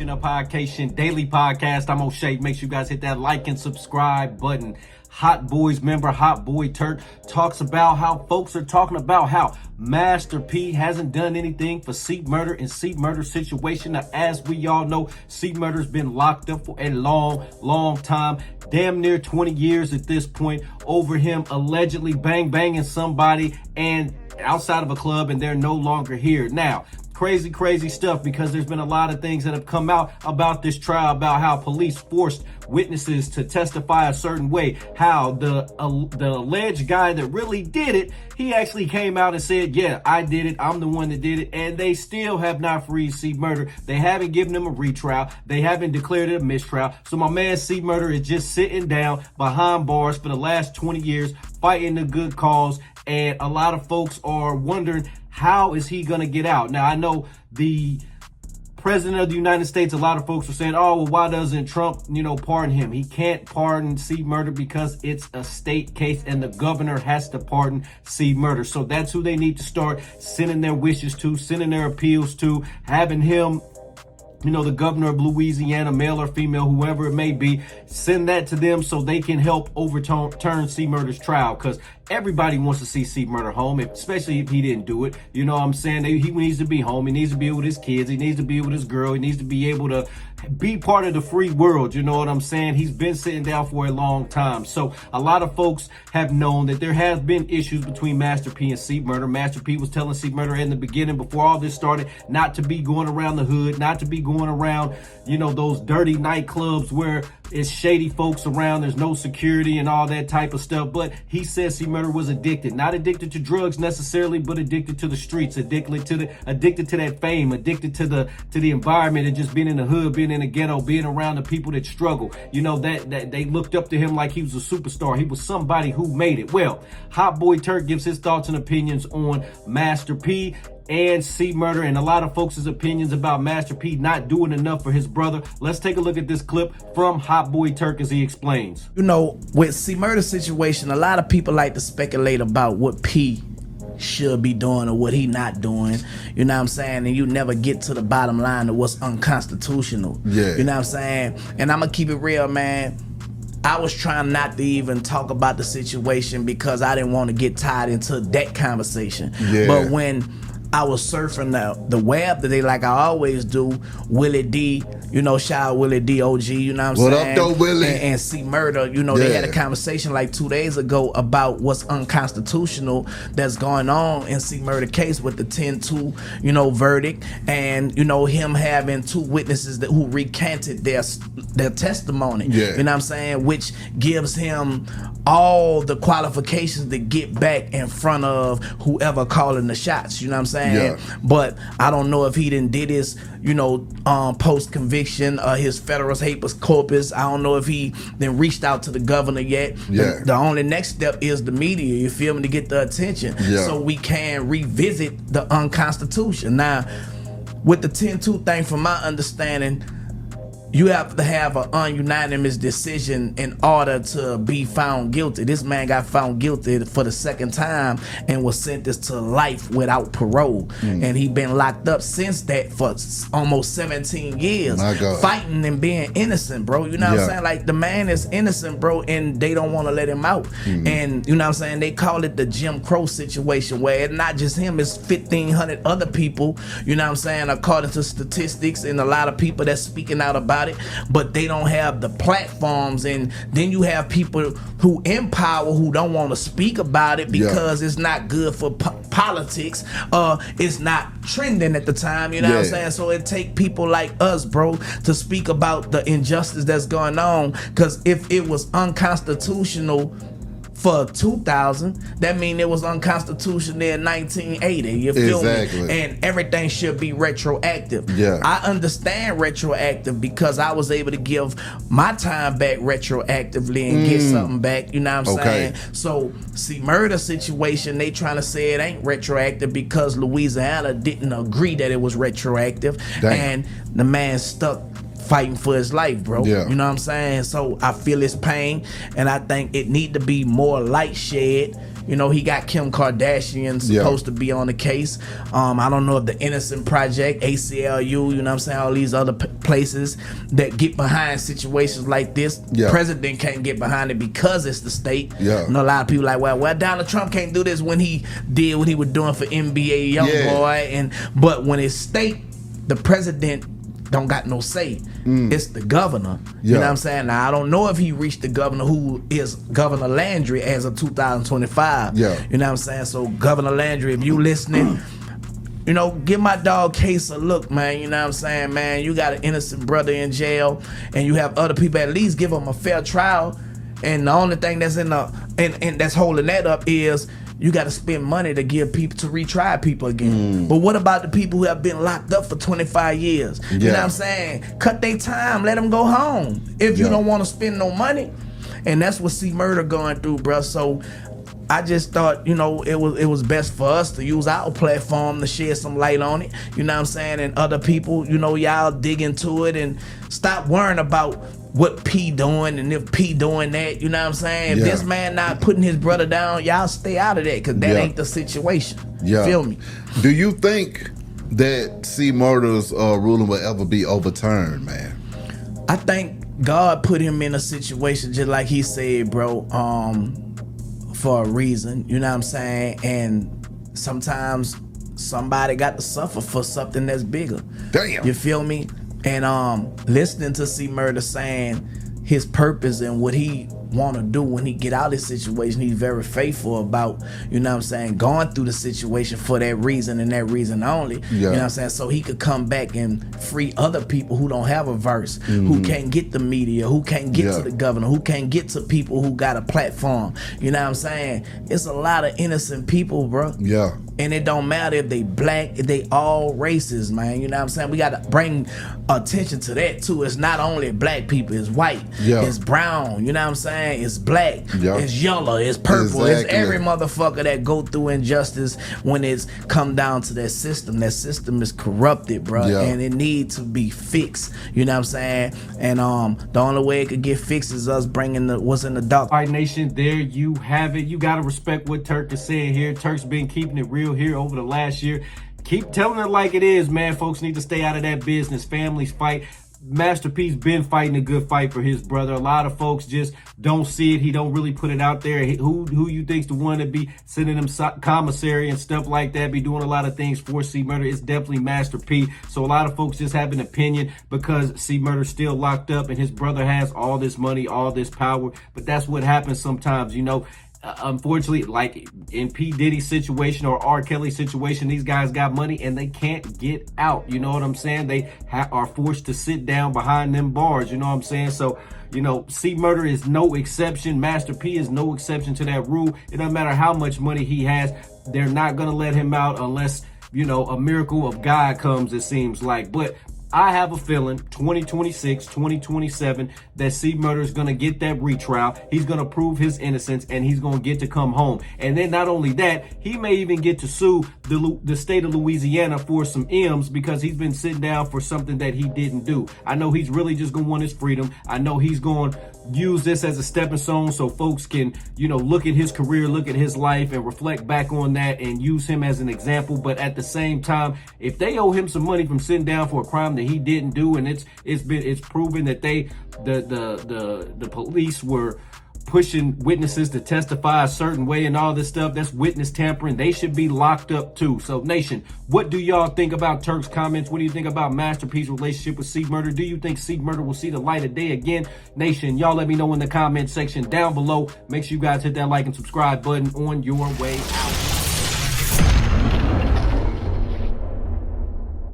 edition of Podcation Daily Podcast. I'm O'Shea. Make sure you guys hit that like and subscribe button. Hot Boys member, Hot Boy Turk, talks about how folks are talking about how Master P hasn't done anything for C Murder and C Murder situation. Now, as we all know, C Murder's been locked up for a long time, damn near 20 years at this point, over him allegedly banging somebody and outside of a club, and they're no longer here. Now, crazy stuff, because there's been a lot of things that have come out about this trial, about how police forced witnesses to testify a certain way, how the alleged guy that really did it, he actually came out and said, yeah, I did it, I'm the one that did it, and they still have not freed C Murder. They haven't given him a retrial, they haven't declared it a mistrial. So my man C Murder is just sitting down behind bars for the last 20 years fighting the good cause, and a lot of folks are wondering, how is he going to get out? Now, I know the president of the United States, a lot of folks are saying, oh, well, why doesn't Trump, pardon him? He can't pardon C Murder because it's a state case and the governor has to pardon C Murder. So that's who they need to start sending their wishes to, sending their appeals to, having him, the governor of Louisiana, male or female, whoever it may be, send that to them so they can help overturn C Murder's trial, because everybody wants to see C Murder home, especially if he didn't do it. You know what I'm saying? He needs to be home. He needs to be with his kids. He needs to be with his girl. He needs to be able to be part of the free world. You know what I'm saying? He's been sitting down for a long time. So a lot of folks have known that there has been issues between Master P and C Murder. Master P was telling C Murder in the beginning, before all this started, not to be going around the hood, not to be going around, those dirty nightclubs where it's shady folks around, there's no security and all that type of stuff. But he says C Murder was addicted, not addicted to drugs necessarily, but addicted to the streets, addicted to that fame, addicted to the environment, and just being in the hood, being in the ghetto, being around the people that struggle. That they looked up to him like he was a superstar. He was somebody who made it. Well, Hot Boy Turk gives his thoughts and opinions on Master P and C Murder, and a lot of folks' opinions about Master P not doing enough for his brother. Let's take a look at this clip from Hot Boy Turk as he explains. With C Murder's situation, a lot of people like to speculate about what P should be doing or what he not doing, you know what I'm saying, and you never get to the bottom line of what's unconstitutional. You know what I'm saying? And I'm gonna keep it real, man. I was trying not to even talk about the situation because I didn't want to get tied into that conversation. But when I was surfing the web today, like I always do, Willie D, shout out Willie D, OG, you know what I'm saying? What up, though, Willie? And C Murder, they had a conversation like 2 days ago about what's unconstitutional that's going on in C Murder case with the 10-2, verdict, and, him having two witnesses who recanted their testimony, you know what I'm saying, which gives him all the qualifications to get back in front of whoever calling the shots, you know what I'm saying? But I don't know if he done did his, post conviction, his federal habeas corpus. I don't know if he then reached out to the governor yet. The only next step is the media, you feel me, to get the attention, so we can revisit the unconstitution. Now, with the 10-2 thing, from my understanding, you have to have an ununanimous decision in order to be found guilty. This man got found guilty for the second time and was sentenced to life without parole. And he been locked up since that for almost 17 years, fighting and being innocent, bro. You know what I'm saying? Like, the man is innocent, bro, and they don't want to let him out. And, you know what I'm saying, they call it the Jim Crow situation, where it's not just him, it's 1,500 other people, you know what I'm saying, according to statistics, and a lot of people that's speaking out about it, but they don't have the platforms. And then you have people who in power who don't want to speak about it because it's not good for politics, it's not trending at the time, you know what I'm saying? So it take people like us, bro, to speak about the injustice that's going on, because if it was unconstitutional for 2000, that mean it was unconstitutional in 1980, you feel me? And everything should be retroactive. I understand retroactive because I was able to give my time back retroactively and get something back, you know what I'm saying? So, see, murder situation, they trying to say it ain't retroactive because Louisiana didn't agree that it was retroactive. And the man stuck fighting for his life, bro. You know what I'm saying? So I feel his pain, and I think it need to be more light shed, You know, he got Kim Kardashian supposed to be on the case. I don't know if the Innocent Project, ACLU, you know what I'm saying, all these other places that get behind situations like this. President can't get behind it because it's the state. You know, a lot of people like, well, Donald Trump can't do this when he did what he was doing for NBA YoungBoy, but when it's state, the president don't got no say. It's the governor. You know what I'm saying? Now, I don't know if he reached the governor, who is Governor Landry, as of 2025. You know what I'm saying? So, Governor Landry, if you listening, you know, give my dog Case a look, man. You know what I'm saying, man? You got an innocent brother in jail, and you have other people. At least give him a fair trial. And the only thing that's in the and that's holding that up is you got to spend money to give people to retry people again. But what about the people who have been locked up for 25 years? You know what I'm saying? Cut their time, let them go home if you don't want to spend no money. And that's what C Murder going through, bro. So I just thought, you know, it was best for us to use our platform to shed some light on it. You know what I'm saying? And other people, you know, y'all dig into it and stop worrying about what P doing and if P doing that. You know what I'm saying? If this man not putting his brother down, y'all stay out of that, because that ain't the situation. Feel me? Do you think that C Murder's ruling will ever be overturned, man? I think God put him in a situation, just like he said, bro, for a reason. You know what I'm saying? And sometimes somebody got to suffer for something that's bigger. Damn. You feel me? And listening to C Murder saying his purpose and what he want to do when he get out of this situation, he's very faithful about, you know what I'm saying, going through the situation for that reason and that reason only. You know what I'm saying? So he could come back and free other people who don't have a verse, who can't get the media, who can't get to the governor, who can't get to people who got a platform. You know what I'm saying? It's a lot of innocent people, bro. And it don't matter if they black, if they all races, man. You know what I'm saying? We got to bring attention to that too. It's not only black people, it's white, it's brown, you know what I'm saying? It's black, it's yellow, it's purple, it's every motherfucker that go through injustice when it's come down to that system. That system is corrupted, bro, and it needs to be fixed. You know what I'm saying? And the only way it could get fixed is us bringing what's in the dark. All right, nation, there you have it. You got to respect what Turk is saying here. Turk's been keeping it real here over the last year. Keep telling it like it is, man. Folks need to stay out of that business. Families fight. Master P's been fighting a good fight for his brother. A lot of folks just don't see it. He don't really put it out there. Who you think's the one to be sending him commissary and stuff like that, be doing a lot of things for C Murder? It's definitely Master P. So a lot of folks just have an opinion because C Murder's still locked up and his brother has all this money, all this power. But that's what happens sometimes, you know. Unfortunately, like in P. Diddy's situation or R. Kelly's situation, these guys got money and they can't get out. You know what I'm saying? They are forced to sit down behind them bars. You know what I'm saying? So, you know, C Murder is no exception. Master P is no exception to that rule. It doesn't matter how much money he has. They're not going to let him out unless, you know, a miracle of God comes, it seems like. But I have a feeling 2026, 2027, that C Murder is going to get that retrial. He's going to prove his innocence and he's going to get to come home. And then not only that, he may even get to sue the state of Louisiana for some M's because he's been sitting down for something that he didn't do. I know he's really just going to want his freedom. I know he's going to use this as a stepping stone so folks can, you know, look at his career, look at his life and reflect back on that and use him as an example. But at the same time, if they owe him some money from sitting down for a crime that he didn't do, and it's proven that the police were pushing witnesses to testify a certain way and all this stuff, that's witness tampering. They should be locked up too. So nation, what do y'all think about Turk's comments? What do you think about Master P's relationship with C Murder? Do you think C Murder will see the light of day again? Nation, y'all let me know in the comment section down below. Make sure you guys hit that like and subscribe button on your way out.